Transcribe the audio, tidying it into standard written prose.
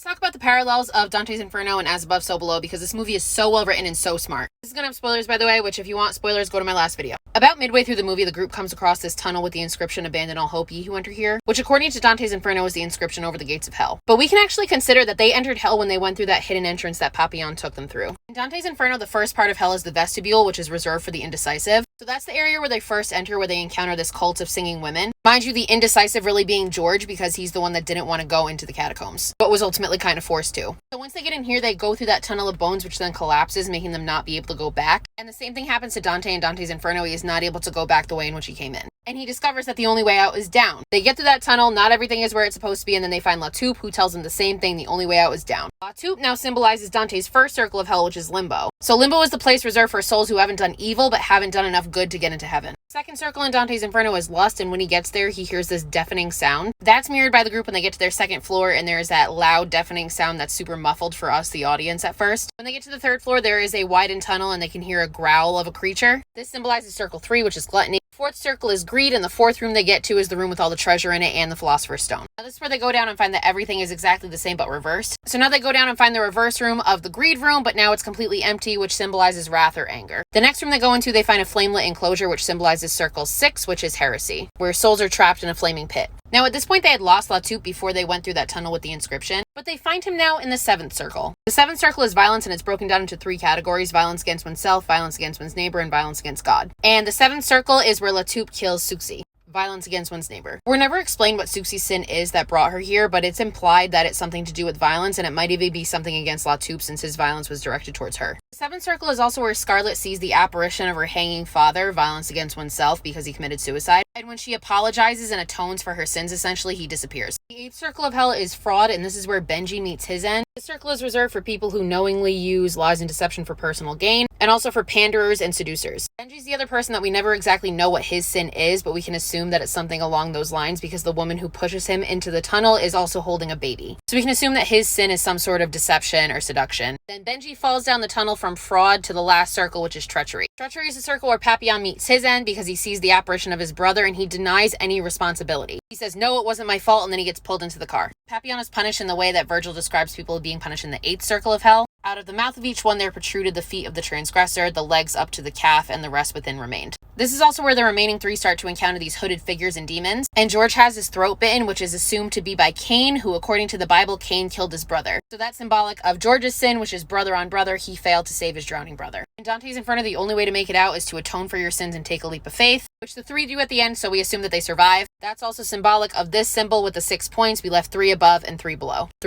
Let's talk about the parallels of Dante's Inferno and As Above, So Below, because this movie is so well written and so smart. This is gonna have spoilers, by the way, which if you want spoilers, go to my last video. About midway through the movie, the group comes across this tunnel with the inscription, "Abandon all hope, ye who enter here," which according to Dante's Inferno is the inscription over the gates of hell. But we can actually consider that they entered hell when they went through that hidden entrance that Papillon took them through. In Dante's Inferno, the first part of hell is the vestibule, which is reserved for the indecisive. So that's the area where they first enter, where they encounter this cult of singing women. Mind you, the indecisive really being George, because he's the one that didn't want to go into the catacombs, but was ultimately kind of forced to. So once they get in here, they go through that tunnel of bones, which then collapses, making them not be able to go back. And the same thing happens to Dante in Dante's Inferno. He is not able to go back the way in which he came in. And he discovers that the only way out is down. They get through that tunnel, not everything is where it's supposed to be, and then they find La Taupe, who tells them the same thing, the only way out is down. La Taupe now symbolizes Dante's first circle of hell, which is Limbo. So Limbo is the place reserved for souls who haven't done evil, but haven't done enough good to get into heaven. Second circle in Dante's Inferno is Lust, and when he gets there, he hears this deafening sound. That's mirrored by the group when they get to their second floor, and there's that loud, deafening sound that's super muffled for us, the audience, at first. When they get to the third floor, there is a widened tunnel, and they can hear a growl of a creature. This symbolizes circle 3, which is gluttony. Fourth circle is greed, and the fourth room they get to is the room with all the treasure in it and the Philosopher's Stone. Now this is where they go down and find that everything is exactly the same but reversed. So now they go down and find the reverse room of the greed room, but now it's completely empty, which symbolizes wrath or anger. The next room they go into, they find a flamelit enclosure, which symbolizes circle 6, which is heresy, where souls are trapped in a flaming pit. Now at this point they had lost La Taupe before they went through that tunnel with the inscription, but they find him now in the 7th circle. The 7th circle is violence, and it's broken down into 3 categories: violence against oneself, violence against one's neighbor, and violence against God. And the 7th circle is where La Taupe kills Suxi. Violence against one's neighbor. We're never explained what Suxi's sin is that brought her here, but it's implied that it's something to do with violence, and it might even be something against La Taupe since his violence was directed towards her. The 7th circle is also where Scarlet sees the apparition of her hanging father, violence against oneself because he committed suicide. And when she apologizes and atones for her sins, essentially, he disappears. The 8th circle of hell is fraud, and this is where Benji meets his end. This circle is reserved for people who knowingly use lies and deception for personal gain, and also for panderers and seducers. Benji's the other person that we never exactly know what his sin is, but we can assume that it's something along those lines because the woman who pushes him into the tunnel is also holding a baby. So we can assume that his sin is some sort of deception or seduction. Then Benji falls down the tunnel from fraud to the last circle, which is treachery. Treachery is the circle where Papillon meets his end because he sees the apparition of his brother and he denies any responsibility. He says, "No, it wasn't my fault," and then he gets pulled into the car. Papillon is punished in the way that Virgil describes people being punished in the 8th circle of hell. Out of the mouth of each one there protruded the feet of the transgressor, the legs up to the calf, and the rest within remained. This is also where the remaining 3 start to encounter these hooded figures and demons, and George has his throat bitten, which is assumed to be by Cain, who according to the Bible, Cain killed his brother. So that's symbolic of George's sin, which is brother on brother. He failed to save his drowning brother. In Dante's Inferno, the only way to make it out is to atone for your sins and take a leap of faith, which the 3 do at the end, so we assume that they survive. That's also symbolic of this symbol with the 6 points. We left 3 above and 3 below.